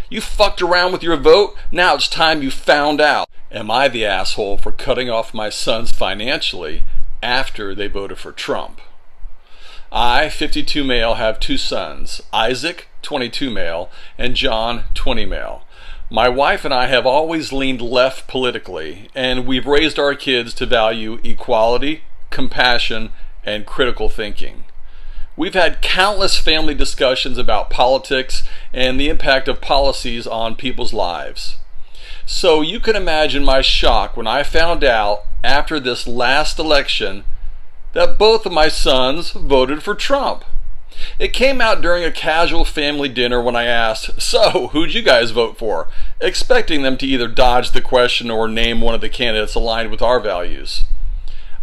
You fucked around with your vote, now it's time you found out. Am I the asshole for cutting off my sons financially after they voted for Trump? I, 52 male, have two sons, Isaac, 22 male, and John, 20 male. My wife and I have always leaned left politically, and we've raised our kids to value equality, compassion, and critical thinking. We've had countless family discussions about politics and the impact of policies on people's lives. So you can imagine my shock when I found out after this last election that both of my sons voted for Trump. It came out during a casual family dinner when I asked, "So, who'd you guys vote for?" expecting them to either dodge the question or name one of the candidates aligned with our values.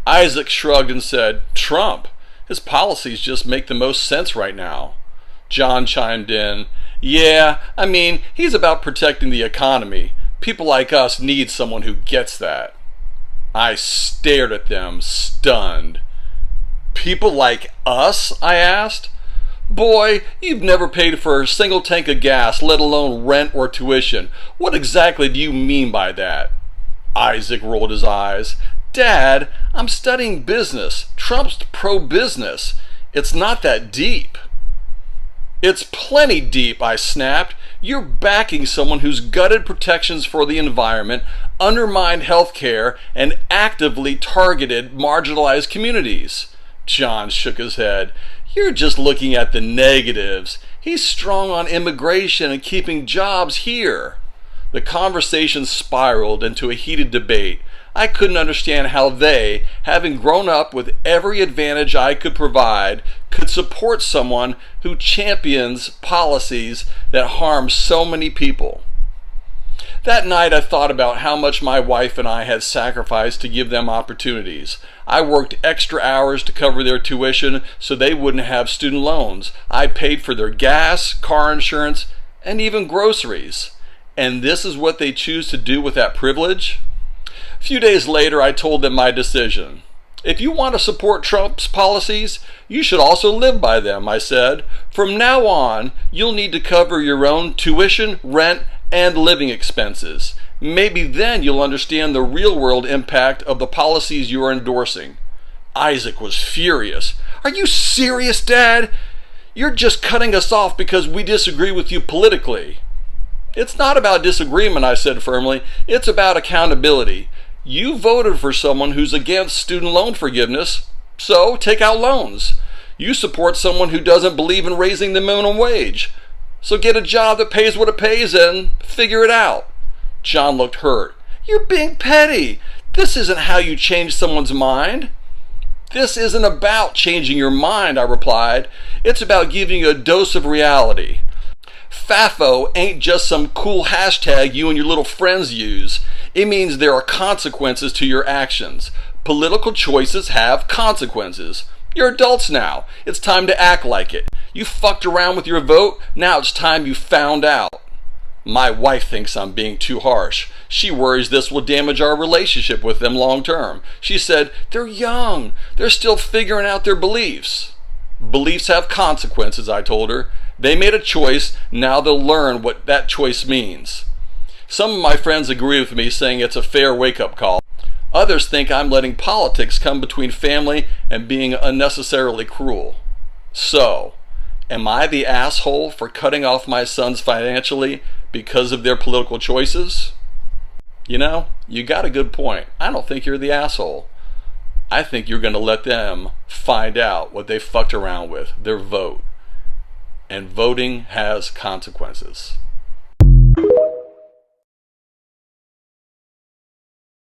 Isaac shrugged and said, "Trump. His policies just make the most sense right now." John chimed in, "Yeah, I mean, he's about protecting the economy. People like us need someone who gets that." I stared at them, stunned. "People like us?" I asked. "Boy, you've never paid for a single tank of gas, let alone rent or tuition. What exactly do you mean by that?" Isaac rolled his eyes. "Dad, I'm studying business. Trump's pro-business. It's not that deep." "It's plenty deep," I snapped. "You're backing someone who's gutted protections for the environment, undermined health care, and actively targeted marginalized communities." John shook his head. "You're just looking at the negatives. He's strong on immigration and keeping jobs here." The conversation spiraled into a heated debate. I couldn't understand how they, having grown up with every advantage I could provide, could support someone who champions policies that harm so many people. That night I thought about how much my wife and I had sacrificed to give them opportunities. I worked extra hours to cover their tuition so they wouldn't have student loans. I paid for their gas, car insurance, and even groceries. And this is what they choose to do with that privilege? A few days later, I told them my decision. "If you want to support Trump's policies, you should also live by them," I said. "From now on, you'll need to cover your own tuition, rent, and living expenses. Maybe then you'll understand the real-world impact of the policies you are endorsing." Isaac was furious. "Are you serious, Dad? You're just cutting us off because we disagree with you politically." "It's not about disagreement," I said firmly. "It's about accountability. You voted for someone who's against student loan forgiveness, so take out loans. You support someone who doesn't believe in raising the minimum wage, so get a job that pays what it pays and figure it out." John looked hurt. "You're being petty. This isn't how you change someone's mind." "This isn't about changing your mind," I replied. "It's about giving you a dose of reality. FAFO ain't just some cool hashtag you and your little friends use. It means there are consequences to your actions. Political choices have consequences. You're adults now. It's time to act like it. You fucked around with your vote, now it's time you found out." My wife thinks I'm being too harsh. She worries this will damage our relationship with them long term. She said, "They're young. They're still figuring out their beliefs." "Beliefs have consequences," I told her. "They made a choice, now they'll learn what that choice means." Some of my friends agree with me, saying it's a fair wake-up call. Others think I'm letting politics come between family and being unnecessarily cruel. So, am I the asshole for cutting off my sons financially because of their political choices? You know, you got a good point. I don't think you're the asshole. I think you're going to let them find out what they fucked around with, their vote. And voting has consequences.